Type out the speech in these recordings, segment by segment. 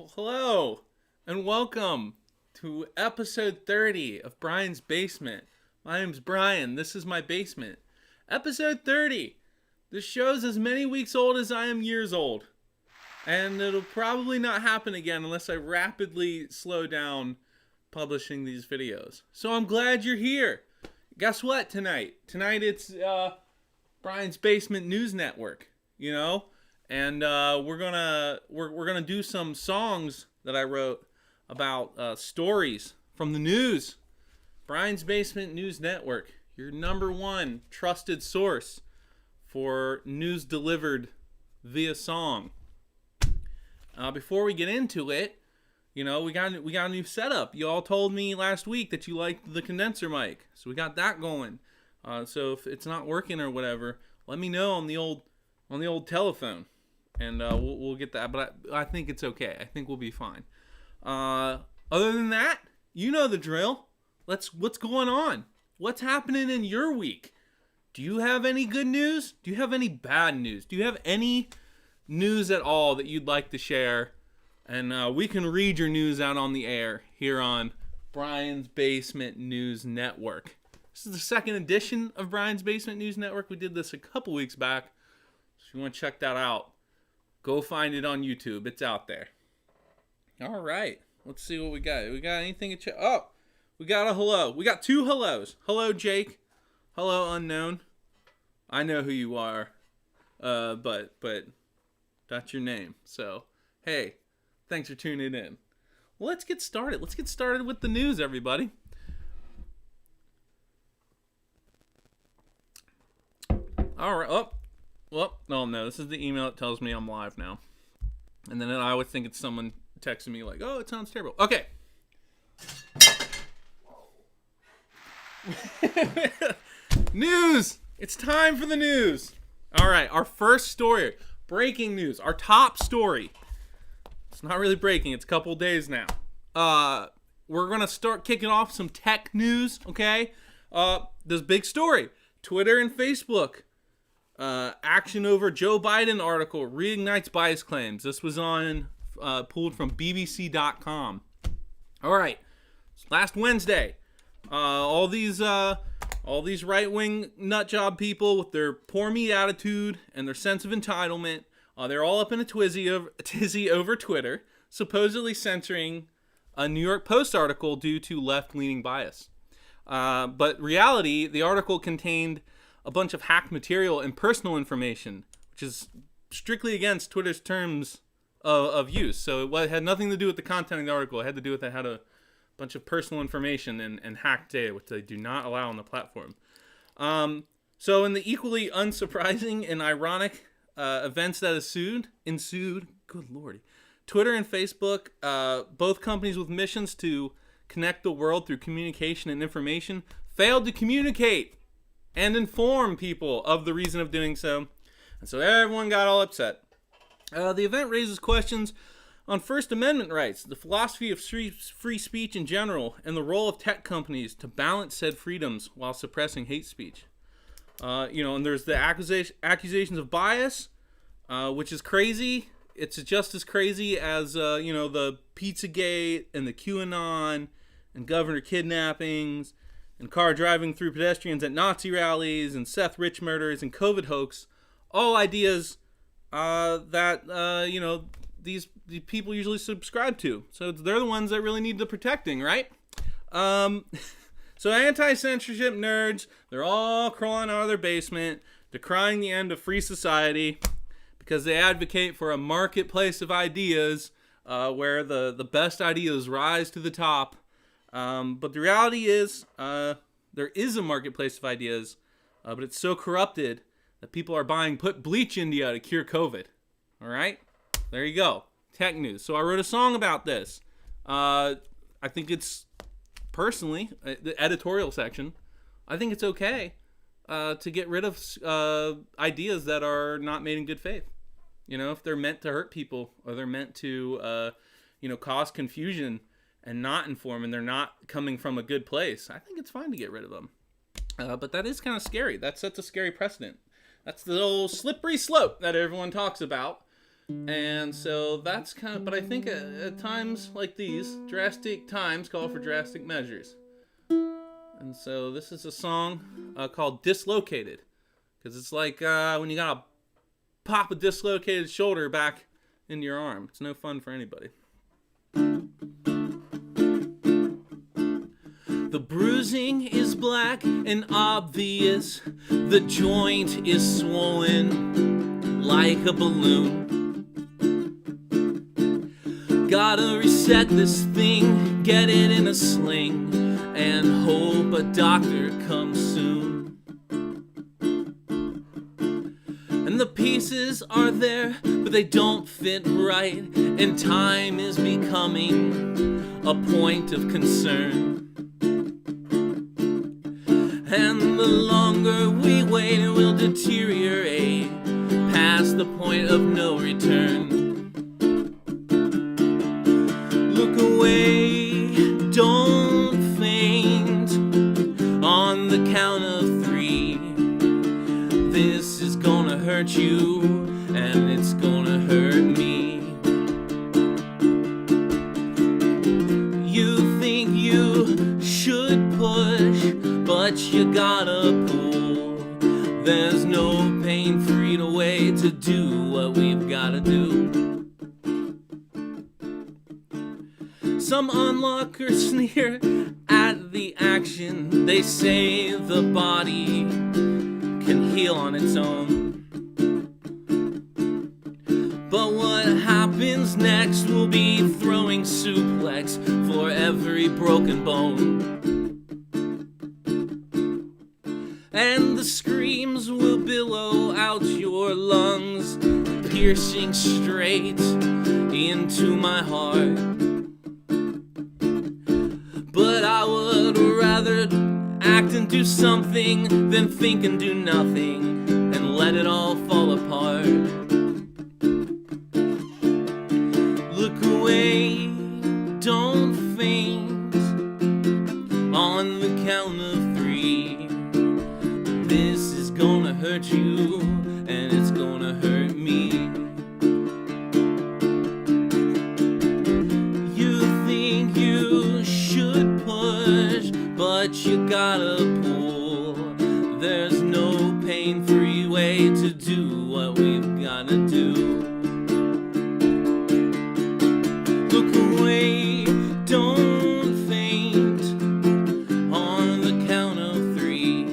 Well, hello, and welcome to episode 30 of Brian's Basement. My name's Brian. This is my basement. Episode 30. This show's as many weeks old as I am years old. And it'll probably not happen again unless I rapidly slow down publishing these videos. So I'm glad you're here. Guess what tonight? Tonight it's Brian's Basement News Network, and we're gonna do some songs that I wrote about stories from the news. Brian's Basement News Network, your number one trusted source for news delivered via song. Before we get into it, we got a new setup. You all told me last week that you liked the condenser mic, so we got that going. So if it's not working or whatever, let me know on the old telephone, and we'll get that. But I think it's okay. I think we'll be fine. Other than that, you know the drill. What's going on? What's happening in your week? Do you have any good news? Do you have any bad news? Do you have any news at all that you'd like to share? And we can read your news out on the air here on Brian's Basement News Network. This is the second edition of Brian's Basement News Network. We did this a couple weeks back. So if you want to check that out, go find it on YouTube. It's out there. All right. Let's see what we got. We got anything to check? Oh, we got a hello. We got two hellos. Hello, Jake. Hello, unknown. I know who you are. But that's your name. So, hey, thanks for tuning in. Well, let's get started. Let's get started with the news, everybody. All right. Oh, no. This is the email that tells me I'm live now. And then I would think it's someone texting me like, oh, it sounds terrible. Okay. News. It's time for the news. All right. Our first story. Breaking news. Our top story. It's not really breaking. It's a couple days now. We're going to start kicking off some tech news, okay? This big story. Twitter and Facebook. Action over Joe Biden article reignites bias claims. This was pulled from BBC.com. All right. Last Wednesday, all these right-wing nutjob people with their poor me attitude and their sense of entitlement, they're all up in a tizzy over Twitter, supposedly censoring a New York Post article due to left-leaning bias. But reality, the article contained a bunch of hacked material and personal information, which is strictly against Twitter's terms of use. So it had nothing to do with the content of the article. It had to do with it had a bunch of personal information and hacked data, which they do not allow on the platform. So in the equally unsurprising and ironic events that ensued, good lordy, Twitter and Facebook, both companies with missions to connect the world through communication and information, failed to communicate and inform people of the reason of doing so. And so everyone got all upset. The event raises questions on First Amendment rights, the philosophy of free speech in general, and the role of tech companies to balance said freedoms while suppressing hate speech. And there's the accusations of bias, which is crazy. It's just as crazy as, the Pizzagate and the QAnon and governor kidnappings and car driving through pedestrians at Nazi rallies and Seth Rich murders and COVID hoax. All ideas that these people usually subscribe to. So they're the ones that really need the protecting, right? So anti-censorship nerds, they're all crawling out of their basement, decrying the end of free society because they advocate for a marketplace of ideas where the best ideas rise to the top. But the reality is there is a marketplace of ideas, but it's so corrupted that people are buying put bleach India to cure COVID. All right? There you go. Tech news. So I wrote a song about this. I think it's, personally, the editorial section, I think it's okay to get rid of ideas that are not made in good faith. If they're meant to hurt people or they're meant to, cause confusion and not inform and they're not coming from a good place, I think it's fine to get rid of them. But that is kind of scary. That sets a scary precedent. That's the old slippery slope that everyone talks about. And so that's kind of, but I think at times like these, drastic times call for drastic measures. And so this is a song called Dislocated. Because it's like when you gotta pop a dislocated shoulder back into your arm. It's no fun for anybody. The bruising is black and obvious. The joint is swollen like a balloon. Gotta reset this thing, get it in a sling, and hope a doctor comes soon. And the pieces are there, but they don't fit right, and time is becoming a point of concern. And the longer we wait, it will deteriorate past the point of no return. Look away, don't faint. On the count of 3, this is gonna hurt you, and it's gonna hurt me. You think you should push, but you gotta pull. There's no pain-free way to do what we've gotta do. Some onlookers sneer at the action. They say the body can heal on its own. But what happens next will be throwing suplex for every broken bone. And the screams will billow out your lungs, piercing straight into my heart. But I would rather act and do something than think and do nothing and let it all fall apart. Look away, don't faint. On the count of 3, this is gonna hurt you, and it's gonna hurt me. You think you should push, but you gotta pull. There's no pain-free way to do what we've gotta do. Look away, don't faint. On the count of 3,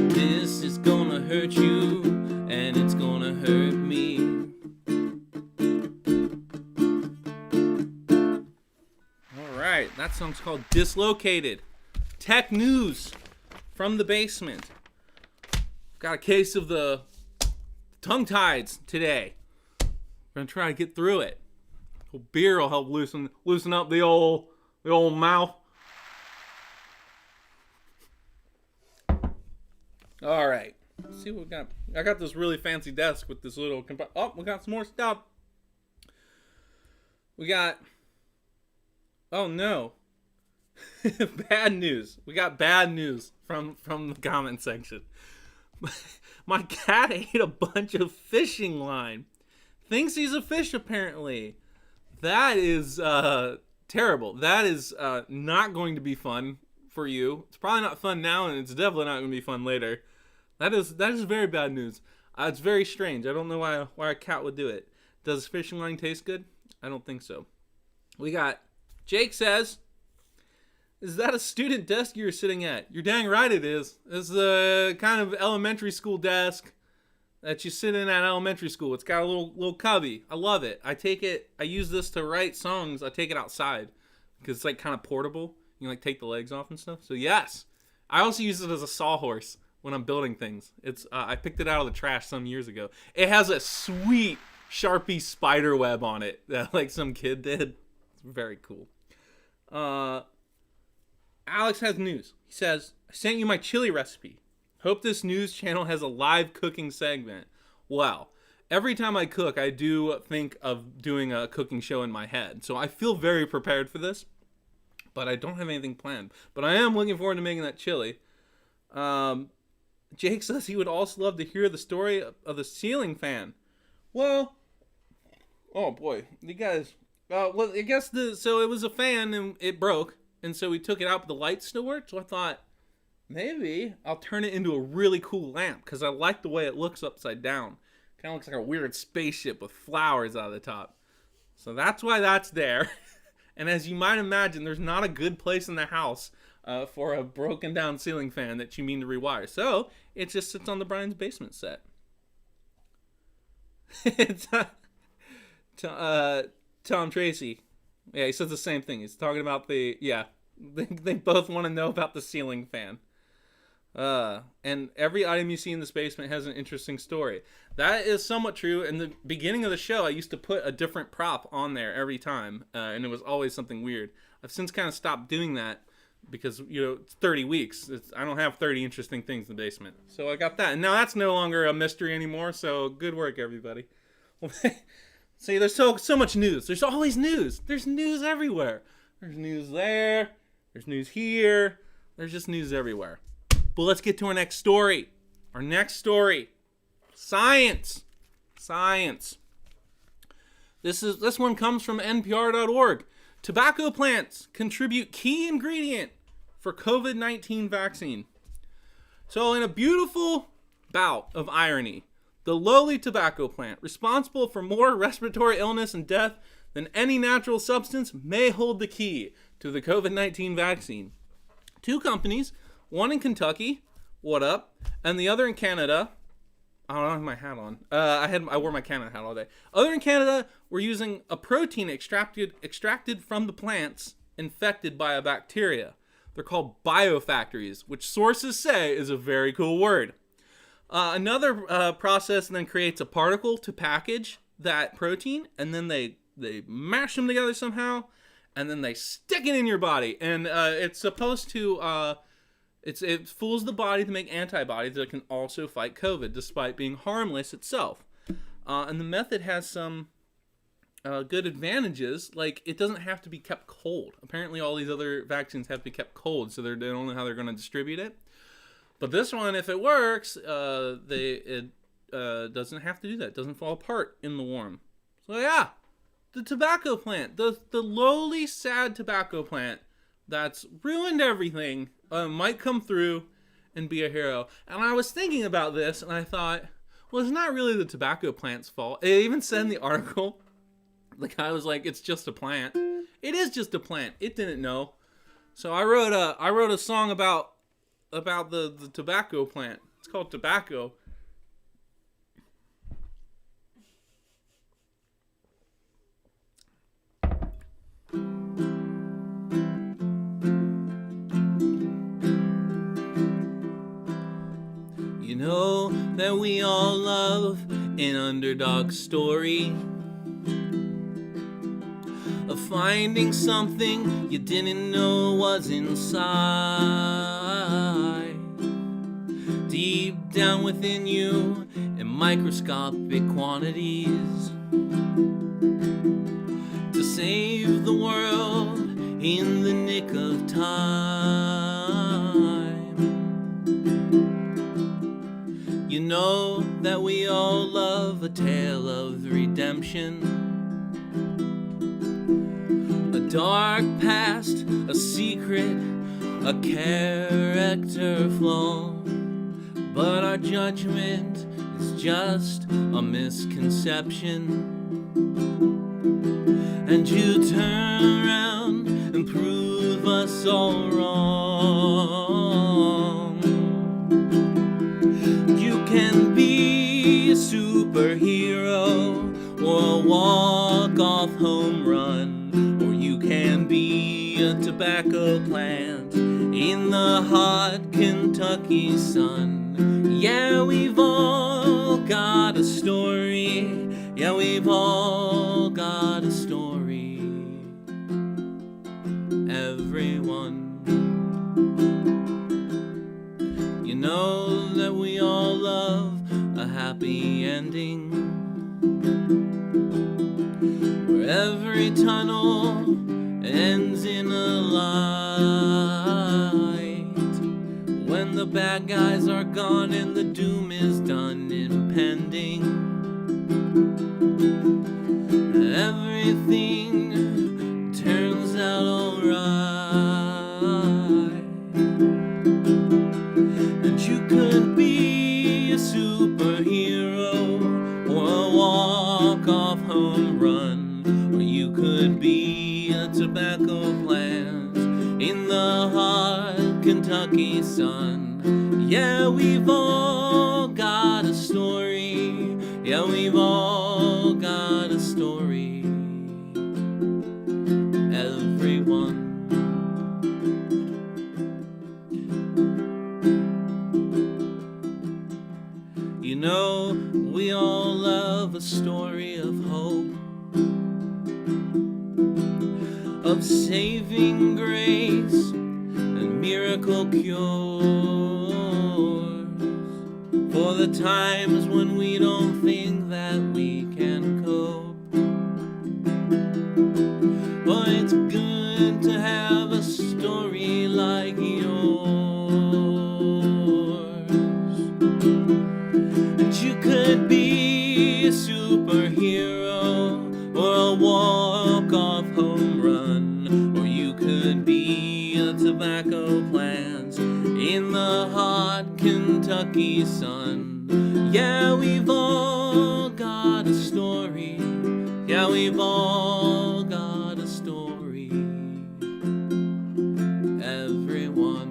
this is gonna hurt you, and it's gonna hurt me. Alright, that song's called Dislocated. Tech news from the basement. Got a case of the tongue-tieds today. We're gonna try to get through it. A little beer will help loosen up the old mouth. All right, let's see what we got. I got this really fancy desk with this little. Oh, we got some more stuff. We got. Oh no. Bad news. We got bad news from the comment section. My cat ate a bunch of fishing line. Thinks he's a fish apparently. That is terrible. That is not going to be fun for you. It's probably not fun now, and it's definitely not going to be fun later. That is very bad news. It's very strange. I don't know why a cat would do it. Does fishing line taste good? I don't think so. We got Jake says, "Is that a student desk you're sitting at?" You're dang right it is. It's a kind of elementary school desk that you sit in at elementary school. It's got a little cubby. I love it. I use this to write songs. I take it outside because it's like kind of portable. You can like take the legs off and stuff. So yes, I also use it as a sawhorse when I'm building things. It's I picked it out of the trash some years ago. It has a sweet Sharpie spider web on it that like some kid did. It's very cool. Alex has news. He says, "I sent you my chili recipe. Hope this news channel has a live cooking segment." Well, every time I cook, I do think of doing a cooking show in my head. So I feel very prepared for this, but I don't have anything planned. But I am looking forward to making that chili. Jake says he would also love to hear the story of the ceiling fan. Well, Oh boy, you guys. Well, I guess so it was a fan and it broke, and so we took it out, but the light still worked. So I thought maybe I'll turn it into a really cool lamp because I like the way it looks upside down. Kind of looks like a weird spaceship with flowers out of the top. So that's why that's there. And as you might imagine, there's not a good place in the house for a broken down ceiling fan that you mean to rewire. So it just sits on the Brian's Basement set. It's Tom Tracy. Yeah, he says the same thing. He's talking about they both want to know about the ceiling fan. And every item you see in this basement has an interesting story. That is somewhat true. In the beginning of the show, I used to put a different prop on there every time, and it was always something weird. I've since kind of stopped doing that because, it's 30 weeks. I don't have 30 interesting things in the basement. So I got that. And now that's no longer a mystery anymore, so good work, everybody. See, there's so much news. There's always news. There's news everywhere. There's news there. There's news here. There's just news everywhere. But let's get to our next story. Our next story. Science. This one comes from NPR.org. Tobacco plants contribute key ingredient for COVID-19 vaccine. So in a beautiful bout of irony, the lowly tobacco plant, responsible for more respiratory illness and death than any natural substance, may hold the key to the COVID-19 vaccine. Two companies, one in Kentucky, what up, and the other in Canada. I don't have my hat on. I wore my Canada hat all day. Other in Canada, we're using a protein extracted from the plants infected by a bacteria. They're called biofactories, which sources say is a very cool word. Another process then creates a particle to package that protein, and then they mash them together somehow, and then they stick it in your body. And it's supposed to it fools the body to make antibodies that can also fight COVID, despite being harmless itself. And the method has some good advantages, like it doesn't have to be kept cold. Apparently, all these other vaccines have to be kept cold, so they don't know how they're going to distribute it. But this one, if it works, it doesn't have to do that. It doesn't fall apart in the warm. So yeah, the tobacco plant, the lowly, sad tobacco plant that's ruined everything, might come through and be a hero. And I was thinking about this, and I thought, well, it's not really the tobacco plant's fault. It even said in the article, the guy was like, it's just a plant. It is just a plant. It didn't know. So I wrote a song about the tobacco plant. It's called Tobacco. You know that we all love an underdog story of finding something you didn't know was inside, deep down within you in microscopic quantities, to save the world in the nick of time. You know that we all love a tale of redemption, a dark past, a secret, a character flaw. But our judgment is just a misconception, and you turn around and prove us all wrong. You can be a superhero or a walk-off home run, or you can be a tobacco plant in the hot Kentucky sun. Yeah, we've all got a story. Yeah, we've all got a story. Everyone. You know that we all love a happy ending, where every tunnel ends in a light, when the bad guys are gone and the doom is done impending. walk-off home run, or you could be a tobacco plant in the hot Kentucky sun. Yeah, we've all got a story. Yeah, we've all got a story. Everyone. You know, we all love a story of hope, of saving grace and miracle cures, for the times when we don't think that we can cope. But it's good to have a story like yours. And you could be a superhero, or a walk-off home run, or you could be a tobacco plant in the hot Kentucky sun. Yeah, we've all got a story. Yeah, we've all got a story. Everyone.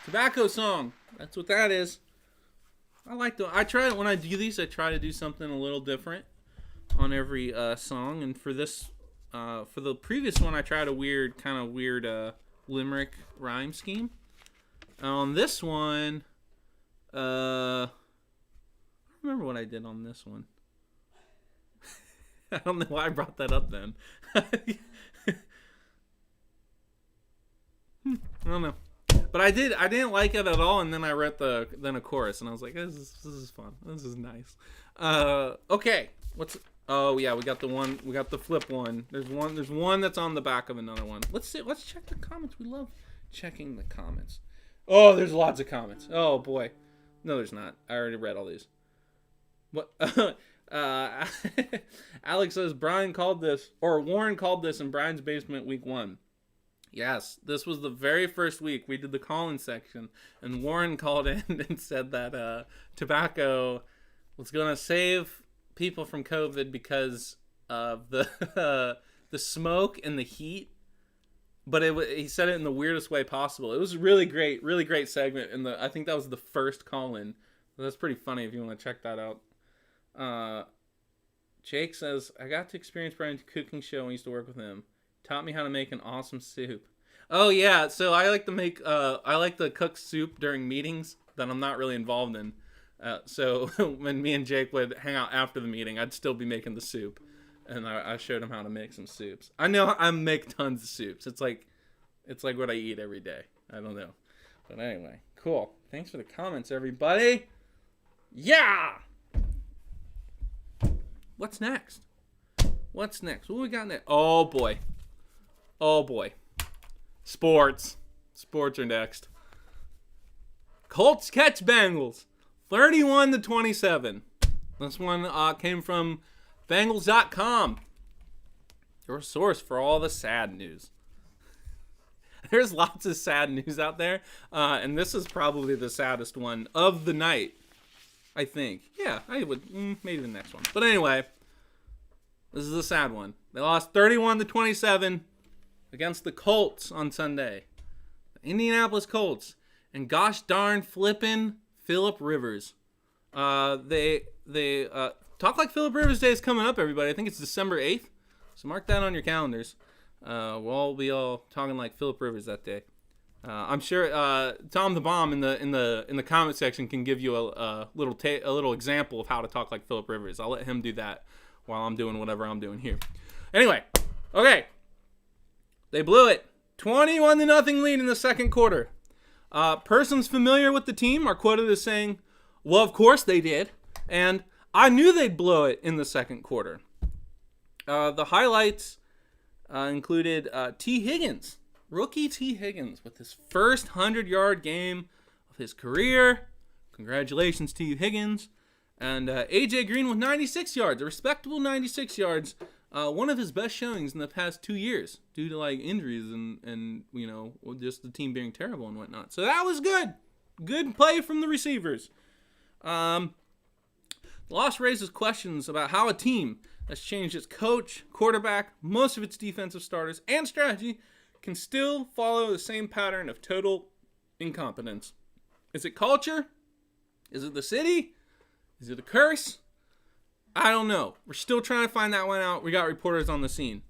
Tobacco song. That's what that is. I try when I do these, I try to do something a little different on every song. And for this, for the previous one, I tried a kind of weird limerick rhyme scheme. On this one, I don't remember what I did on this one. I don't know why I brought that up then. I don't know. But I didn't like it at all, and then I read a chorus, and I was like, this is fun. This is nice. Okay. Oh yeah, we got the flip one. There's one that's on the back of another one. Let's check the comments. We love checking the comments. Oh, there's lots of comments. Oh boy. No, there's not. I already read all these. What? Alex says Warren called this in Brian's Basement week 1. Yes, this was the very first week we did the call-in section, and Warren called in and said that tobacco was going to save people from COVID because of the smoke and the heat. But he said it in the weirdest way possible. It was a really great segment, and I think that was the first call-in. So that's pretty funny if you want to check that out. Jake says, I got to experience Brian's cooking show when I used to work with him. Taught me how to make an awesome soup. Oh yeah, so I like to cook soup during meetings that I'm not really involved in. So when me and Jake would hang out after the meeting, I'd still be making the soup, and I showed him how to make some soups. I know I make tons of soups. It's like what I eat every day. I don't know, but anyway, cool. Thanks for the comments, everybody. Yeah. What's next? What we got next? Oh boy. Sports are next. Colts catch Bengals 31-27. This one came from Bengals.com, your source for all the sad news. There's lots of sad news out there, and this is probably the saddest one of the night, I think. Yeah, I would maybe the next one. But anyway, this is a sad one. They lost 31-27 against the Colts on Sunday. The Indianapolis Colts. And gosh darn flippin' Phillip Rivers. They Talk Like Phillip Rivers Day is coming up, everybody. I think it's December 8th. So mark that on your calendars. We'll all be talking like Phillip Rivers that day. I'm sure Tom the Bomb in the comment section can give you a little example of how to talk like Phillip Rivers. I'll let him do that while I'm doing whatever I'm doing here. Anyway, okay. They blew it. 21-0 lead in the second quarter. Persons familiar with the team are quoted as saying, well, of course they did. And I knew they'd blow it in the second quarter. The highlights included T. Higgins. Rookie T. Higgins with his first 100-yard game of his career. Congratulations, T. Higgins. And A.J. Green with 96 yards. A respectable 96 yards. One of his best showings in the past 2 years due to like injuries and just the team being terrible and whatnot. So that was good. Good play from the receivers. The loss raises questions about how a team that's changed its coach, quarterback, most of its defensive starters, and strategy can still follow the same pattern of total incompetence. Is it culture? Is it the city? Is it a curse? I don't know. We're still trying to find that one out. We got reporters on the scene.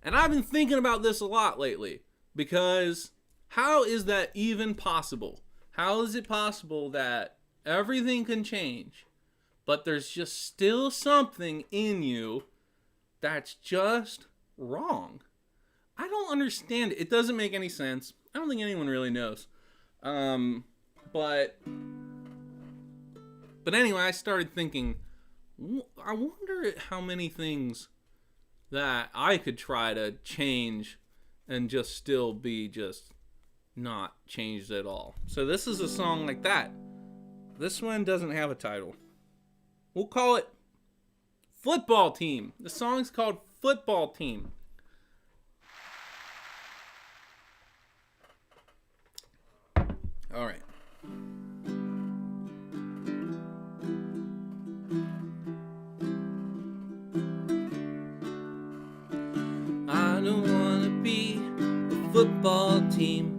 And I've been thinking about this a lot lately, because how is that even possible? How is it possible that everything can change, but there's just still something in you that's just wrong? I don't understand it. It doesn't make any sense. I don't think anyone really knows. But anyway, I started thinking, I wonder how many things that I could try to change and just still be just not changed at all. So this is a song like that. This one doesn't have a title. We'll call it Football Team. The song's called Football Team. All right. I don't want to be a football team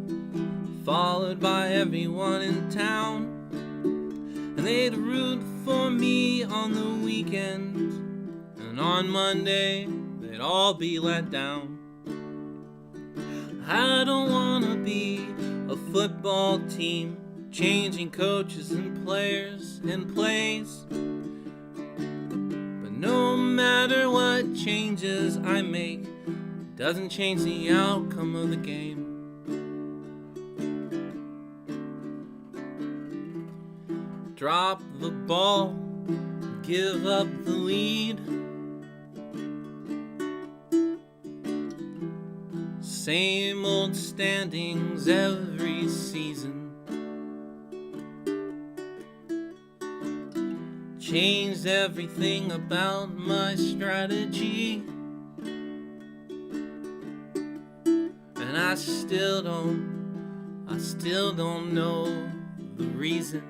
followed by everyone in town, and they'd root for me on the weekend, and on Monday they'd all be let down. I don't want to be a football team changing coaches and players and plays, but no matter what changes I make, it doesn't change the outcome of the game. Drop the ball, give up the lead. Same old standings every season. Changed everything about my strategy, and I still don't know the reason.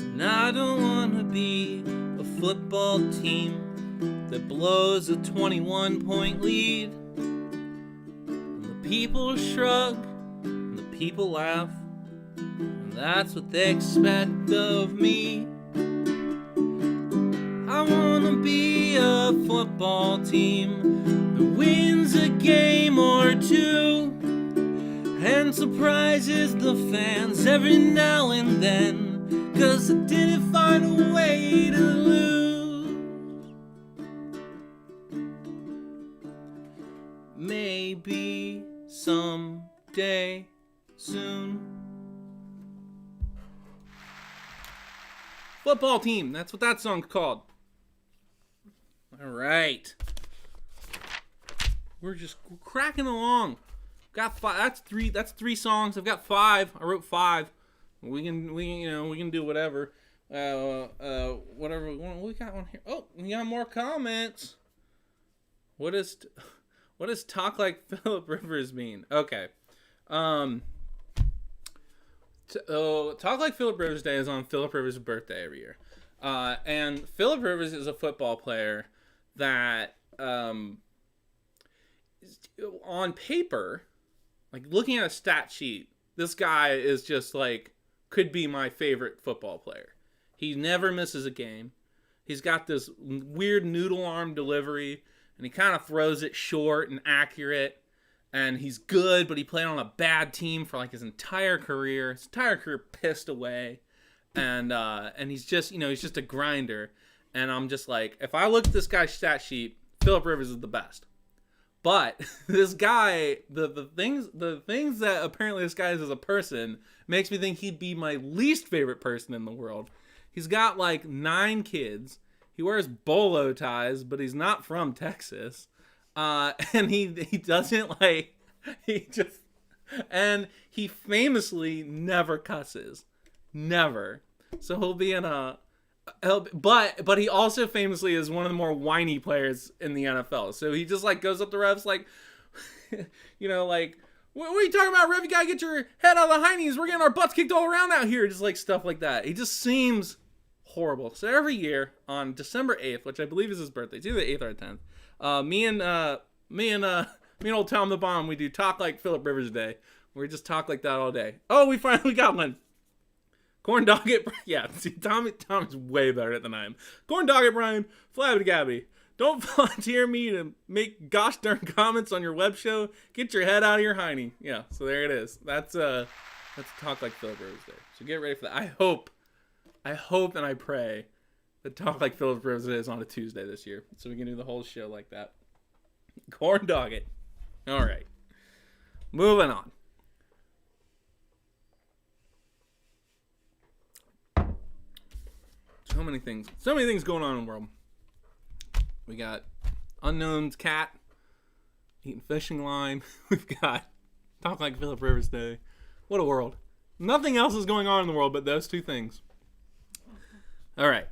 And I don't want to be a football team that blows a 21-point lead, and the people shrug and the people laugh, and that's what they expect of me. I want to be a football team that wins a game or two and surprises the fans every now and then, 'cause I didn't find a way to lose. Maybe someday soon. Football Team, that's what that song's called. All right. We're just cracking along. Got five. That's three songs. I've got five. I wrote five. We can do whatever. Whatever. We got one here. Oh, we got more comments. What does Talk Like Philip Rivers mean? Okay. Talk Like Philip Rivers Day is on Philip Rivers' birthday every year. And Philip Rivers is a football player that, on paper, like looking at a stat sheet, this guy is just like, could be my favorite football player. He never misses a game. He's got this weird noodle arm delivery, and he kind of throws it short and accurate. And he's good, but he played on a bad team for like his entire career. His entire career pissed away. And he's just, he's just a grinder. And I'm just like, if I look at this guy's stat sheet, Philip Rivers is the best. But this guy, the things that apparently this guy is as a person makes me think he'd be my least favorite person in the world. He's got like 9 kids. He wears bolo ties, but he's not from Texas. And he doesn't and he famously never cusses. Never. So he'll be in a But he also famously is one of the more whiny players in the NFL. So he just like goes up to refs like, like, what are you talking about, ref? You gotta get your head out of the heinies. We're getting our butts kicked all around out here. Just like stuff like that. He just seems horrible. So every year on December 8th, which I believe is his birthday, it's either the 8th or the 10th, me and old Tom the Bomb, we do Talk Like Philip Rivers Day. We just talk like that all day. Oh, we finally got one. Corn Dog it, yeah. See, Tom is way better than I am. Corn Dog it, Brian. Flabby Gabby. Don't volunteer me to make gosh darn comments on your web show. Get your head out of your hiney. Yeah, so there it is. That's Talk Like Philip Rivers Day. So get ready for that. I hope and I pray that Talk Like Philip Rivers Day is on a Tuesday this year, so we can do the whole show like that. Corn Dog it. All right. Moving on. So many things going on in the world. We got Unknown's cat eating fishing line. We've got Talk Like Philip Rivers Day. What a world. Nothing else is going on in the world but those two things. All right.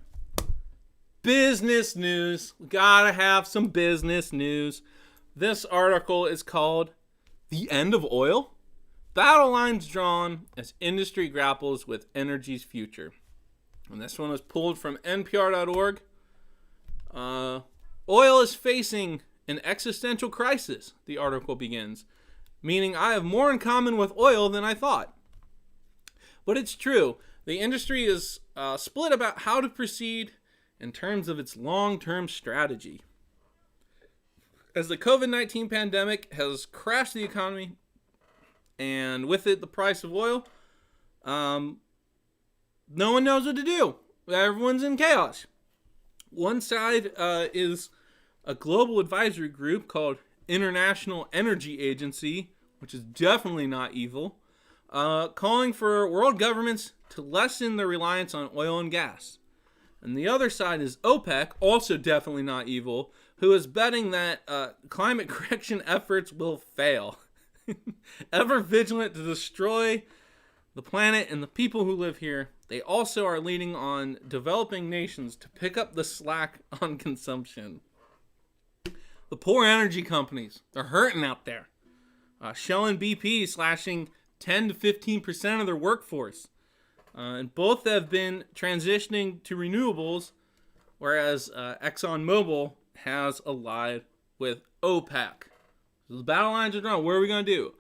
Business news. We gotta have some business news. This article is called The End of Oil? Battle lines drawn as industry grapples with energy's future. And this one was pulled from NPR.org. Oil is facing an existential crisis, the article begins, meaning I have more in common with oil than I thought. But it's true. The industry is split about how to proceed in terms of its long-term strategy. As the COVID-19 pandemic has crashed the economy, and with it the price of oil, no one knows what to do. Everyone's in chaos. One side is a global advisory group called International Energy Agency, which is definitely not evil, calling for world governments to lessen their reliance on oil and gas. And the other side is OPEC, also definitely not evil, who is betting that climate correction efforts will fail. Ever vigilant to destroy the planet and the people who live here, they also are leaning on developing nations to pick up the slack on consumption. The poor energy companies, they're hurting out there. Shell and BP slashing 10 to 15% of their workforce. And both have been transitioning to renewables, whereas ExxonMobil has allied with OPEC. So the battle lines are drawn. What are we going to do?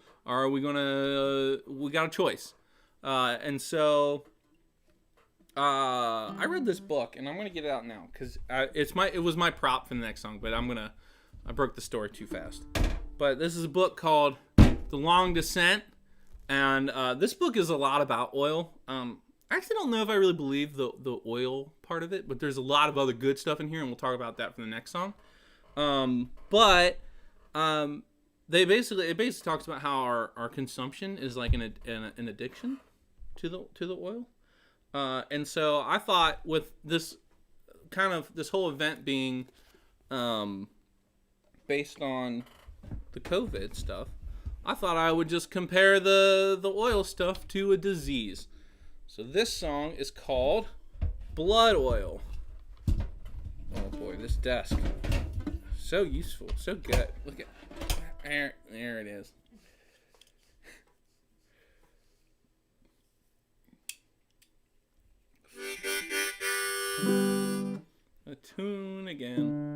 We got a choice. And so I read this book, and I'm gonna get it out now because it was my prop for the next song, but I broke the story too fast. But this is a book called The Long Descent, and this book is a lot about oil. I actually don't know if I really believe the oil part of it, but there's a lot of other good stuff in here, and we'll talk about that for the next song. It basically talks about how our consumption is like an addiction to the oil. And so I thought with this whole event being based on the COVID stuff, I thought I would just compare the oil stuff to a disease. So this song is called Blood Oil. Oh boy, this desk. So useful, so good. Look at there it is. A tune again.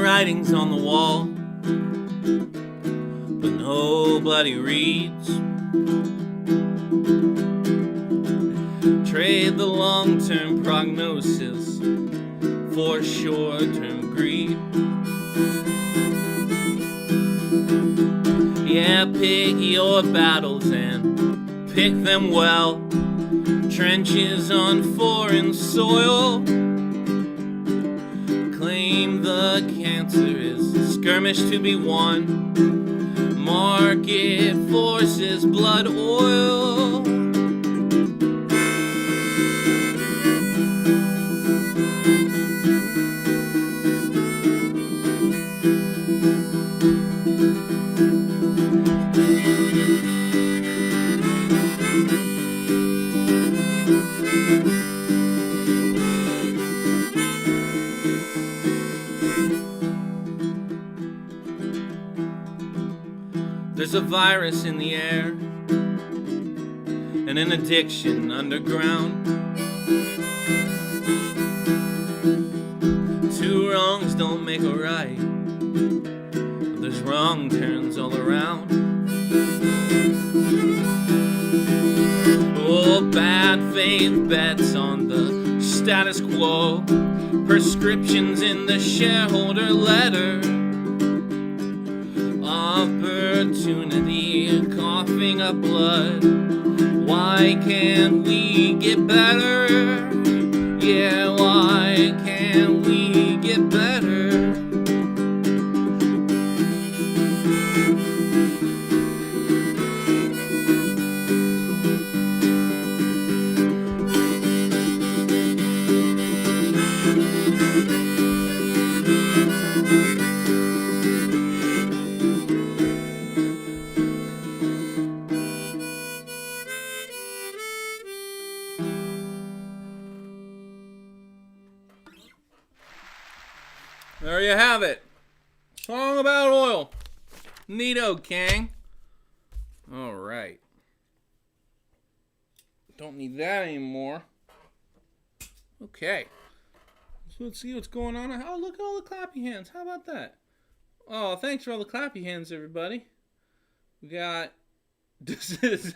Writings on the wall, but nobody reads. Trade the long-term prognosis for short-term greed. Yeah, pick your battles and pick them well. Trenches on foreign soil. Claim the cancer is a skirmish to be won. Market forces, blood oil. There's a virus in the air and an addiction underground. Two wrongs don't make a right, but there's wrong turns all around. Oh, bad faith bets on the status quo. Prescriptions in the shareholder letter. Opportunity coughing up blood. Why can't we get better? Yeah, why can't we get better? There you have it. Song about oil. Neato, gang. All right. Don't need that anymore. Okay. So let's see what's going on. Oh, look at all the clappy hands. How about that? Oh, thanks for all the clappy hands, everybody. We got... It says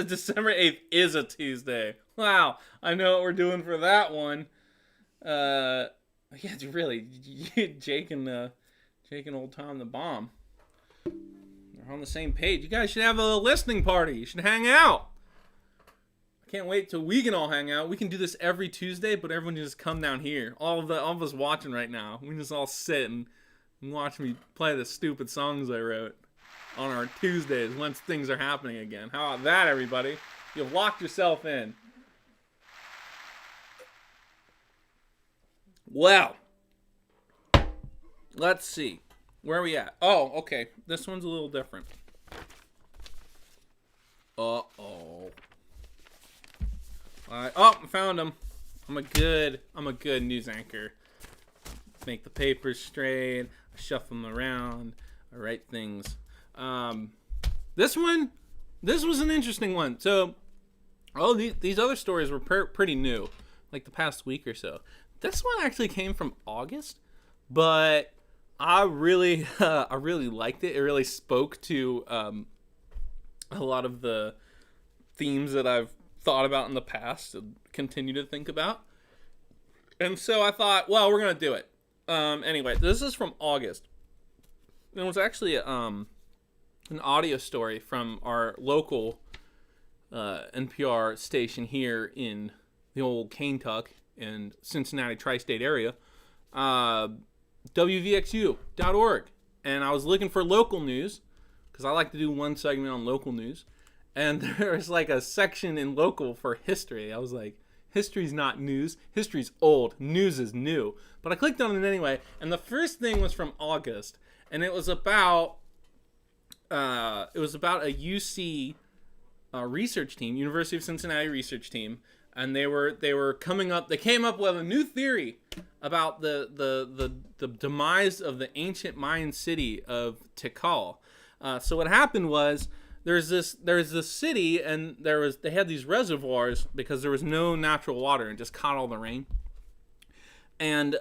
December 8th is a Tuesday. Wow. I know what we're doing for that one. Yeah, really, Jake and old Tom the Bomb, they're on the same page. You guys should have a listening party. You should hang out. I can't wait till we can all hang out. We can do this every Tuesday, but everyone just come down here. All of us watching right now, we can just all sit and watch me play the stupid songs I wrote on our Tuesdays once things are happening again. How about that, everybody? You've locked yourself in. Well, let's see. Where are we at? Oh, okay. This one's a little different. Uh-oh. I found him. I'm a good news anchor. Make the papers straight. I shuffle them around. I write things. This was an interesting one. So, these other stories were pretty new, like the past week or so. This one actually came from August, but I really liked it. It really spoke to a lot of the themes that I've thought about in the past and continue to think about. And so I thought, well, we're going to do it. Anyway, this is from August. It was actually an audio story from our local NPR station here in the old Kaintuck and Cincinnati tri-state area, WVXU.org. And I was looking for local news, because I like to do one segment on local news. And there's like a section in local for history. I was like, history's not news. History's old. News is new. But I clicked on it anyway. And the first thing was from August. And it was about a UC research team, University of Cincinnati research team. And they came up with a new theory about the demise of the ancient Mayan city of Tikal. So what happened was there's this city, and they had these reservoirs because there was no natural water and just caught all the rain. And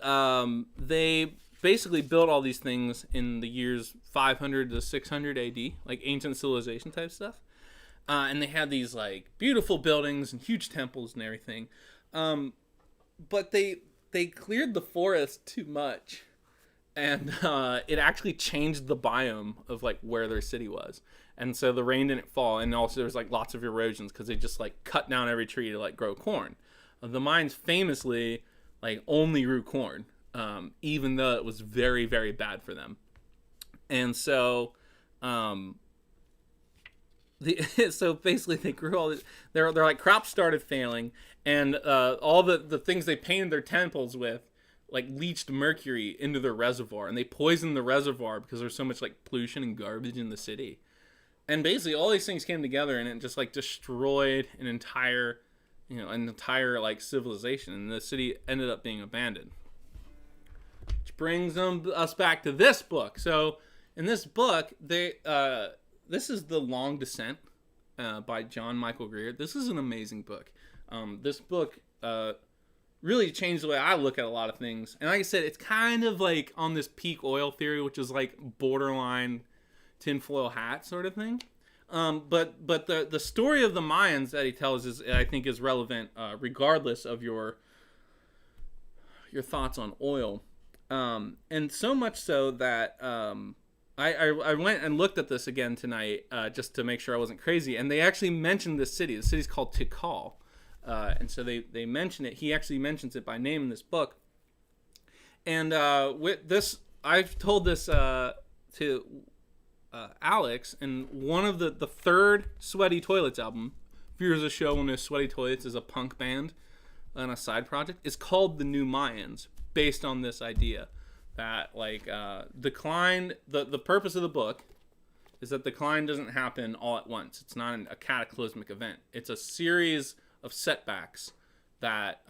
they basically built all these things in the years 500 to 600 AD, like ancient civilization type stuff. And they had these like beautiful buildings and huge temples and everything. But they cleared the forest too much, and it actually changed the biome of like where their city was. And so the rain didn't fall, and also there was like lots of erosions because they just like cut down every tree to like grow corn. The Mayans famously like only grew corn, even though it was very, very bad for them. And so so basically they grew all this, their like crops started failing, and all the things they painted their temples with like leached mercury into their reservoir, and they poisoned the reservoir because there's so much like pollution and garbage in the city. And basically all these things came together, and it just like destroyed an entire like civilization, and the city ended up being abandoned. Which brings us back to this book. So in this book, this is The Long Descent by John Michael Greer. This is an amazing book. This book really changed the way I look at a lot of things. And like I said, it's kind of like on this peak oil theory, which is like borderline tinfoil hat sort of thing. But the story of the Mayans that he tells is, I think, is relevant regardless of your thoughts on oil. And so much so that I went and looked at this again tonight just to make sure I wasn't crazy. And they actually mentioned this city. The city's called Tikal. And so they mention it. He actually mentions it by name in this book. And with this, I've told this to Alex, and one of the third Sweaty Toilets album, viewers of the show will know Sweaty Toilets is a punk band and a side project, is called The New Mayans, based on this idea that like decline, the purpose of the book is that decline doesn't happen all at once. It's not a cataclysmic event. It's a series of setbacks that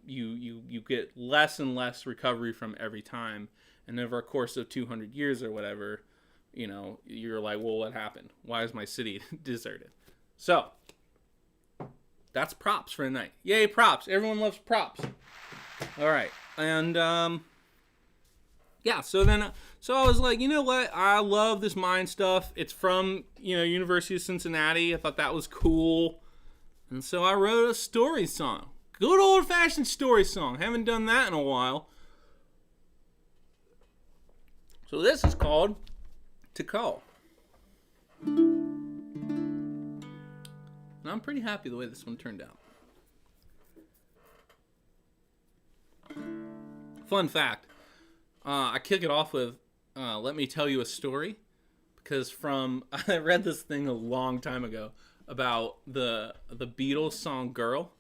you get less and less recovery from every time, and over a course of 200 years or whatever, you're like, well, what happened? Why is my city deserted? So that's props for tonight. Yay, props. Everyone loves props. All right. And yeah, so I was like, you know what? I love this Mayan stuff. It's from, University of Cincinnati. I thought that was cool. And so I wrote a story song. Good old-fashioned story song. Haven't done that in a while. So this is called Tikal. And I'm pretty happy the way this one turned out. Fun fact. I kick it off with, let me tell you a story. Because I read this thing a long time ago about the Beatles song Girl.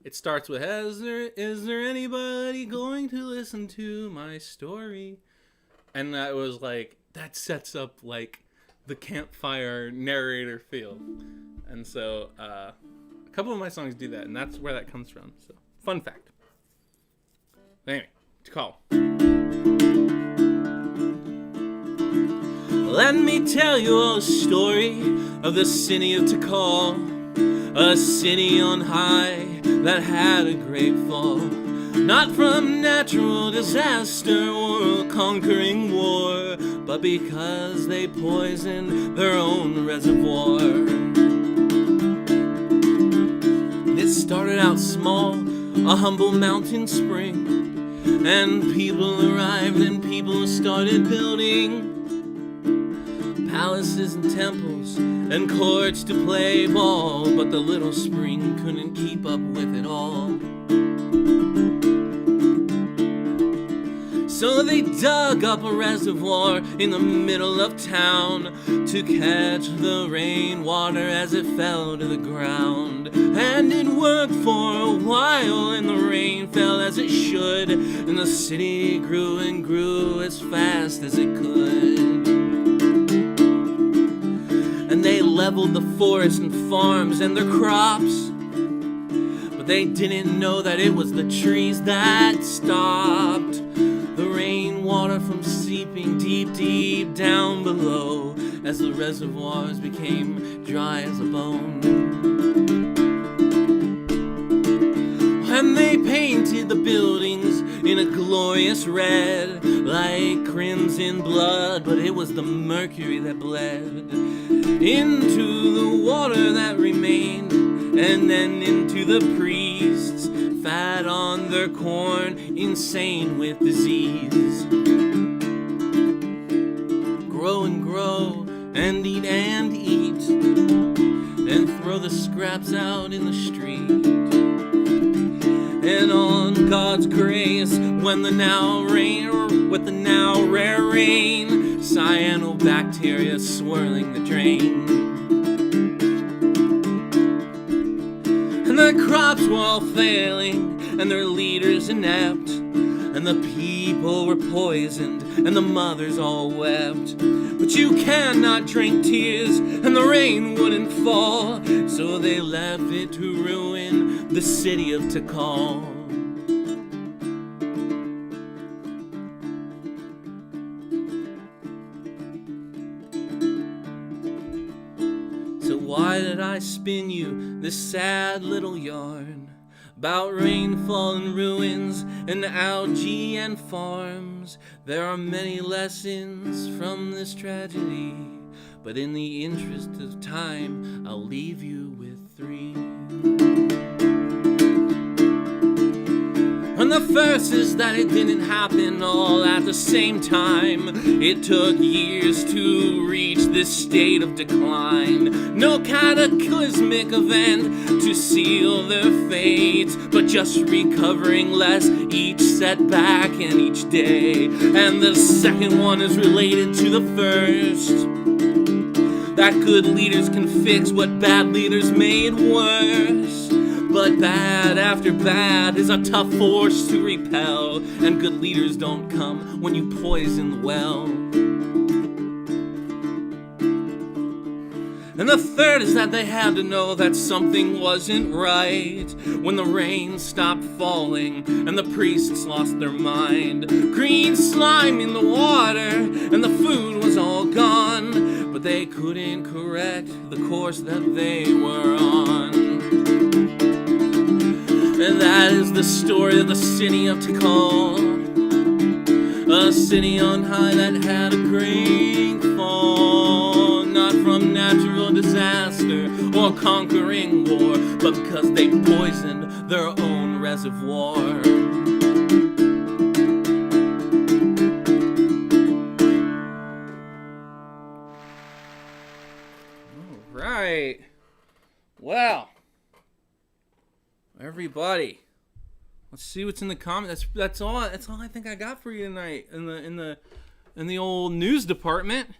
It starts with, is there anybody going to listen to my story? And that was like, that sets up like the campfire narrator feel. And so a couple of my songs do that, and that's where that comes from. So fun fact. Anyway, to call. Let me tell you a story of the city of Tikal, a city on high that had a great fall, not from natural disaster or a conquering war, but because they poisoned their own reservoir. It started out small, a humble mountain spring, and people arrived and people started building palaces and temples and courts to play ball, but the little spring couldn't keep up with it all. So they dug up a reservoir in the middle of town to catch the rainwater as it fell to the ground. And it worked for a while, and the rain fell as it should, and the city grew and grew as fast as it could. And they leveled the forest and farms and their crops, but they didn't know that it was the trees that stopped the rainwater from seeping deep, deep down below as the reservoirs became dry as a bone. And they painted the buildings in a glorious red, like crimson blood, but it was the mercury that bled into the water that remained, and then into the priests, fat on their corn, insane with disease. Grow and grow, and eat, and throw the scraps out in the street. And on God's grace, with the now rare rain, cyanobacteria swirling the drain. And the crops were all failing, and their leaders inept, and the people were poisoned, and the mothers all wept. But you cannot drink tears, and the rain wouldn't fall, so they left it to ruin the city of Tikal. So why did I spin you this sad little yarn about rainfall and ruins and algae and farms? There are many lessons from this tragedy, but in the interest of time, I'll leave you with 3. And the first is that it didn't happen all at the same time. It took years to reach this state of decline. No cataclysmic event to seal their fates, but just recovering less each setback and each day. And the second one is related to the first, that good leaders can fix what bad leaders made worse. But bad after bad is a tough force to repel, and good leaders don't come when you poison the well. And the third is that they had to know that something wasn't right when the rain stopped falling and the priests lost their mind. Green slime in the water and the food was all gone, but they couldn't correct the course that they were on. And that is the story of the city of Tikal, a city on high that had a great fall, not from natural disaster or conquering war, but because they poisoned their own reservoir. All right. Well, everybody, let's see what's in the comments. That's all I think I got for you tonight in the old news department.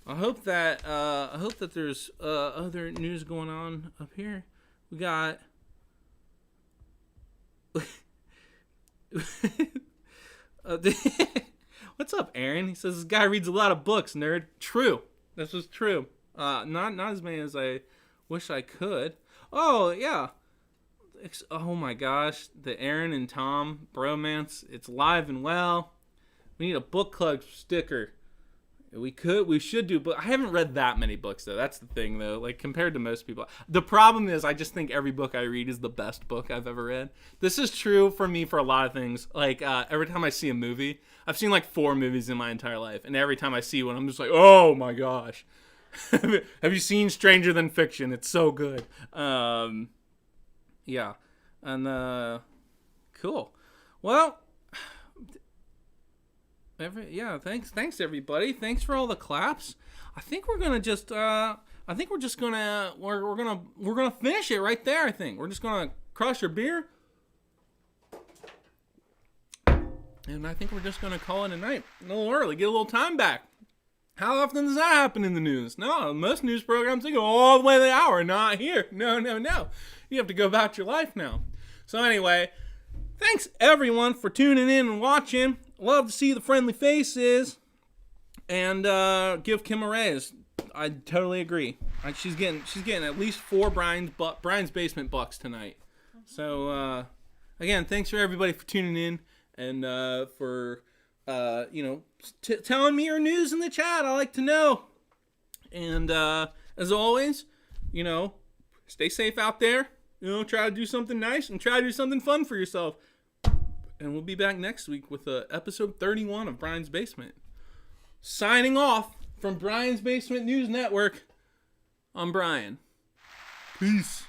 I hope that there's other news going on up here. We got what's up, Aaron? He says this guy reads a lot of books, nerd. True. This was true. Not as many as I wish I could. Oh yeah. Oh my gosh, the Aaron and Tom bromance, it's live and well. We need a book club sticker. We should do, but I haven't read that many books though. That's the thing though, like compared to most people. The problem is I just think every book I read is the best book I've ever read. This is true for me for a lot of things. Like every time I see a movie, I've seen like 4 movies in my entire life, and every time I see one, I'm just like, oh my gosh. Have you seen Stranger Than Fiction? It's so good. Yeah. And cool. Well, thanks everybody. Thanks for all the claps. I think we're gonna just we're gonna finish it right there. I think we're just gonna crush our beer, and I think we're just gonna call it a night. A little early, get a little time back. How often does that happen in the news? No, most news programs, they go all the way to the hour. Not here. No. You have to go about your life now. So anyway, thanks everyone for tuning in and watching. Love to see the friendly faces. And give Kim a raise. I totally agree. She's getting at least 4 Brian's Basement bucks tonight. So again, thanks for everybody for tuning in and for telling me your news in the chat. I like to know. And as always, stay safe out there. try to do something nice and try to do something fun for yourself. And we'll be back next week with episode 31 of Brian's Basement. Signing off from Brian's Basement News Network, I'm Brian. Peace.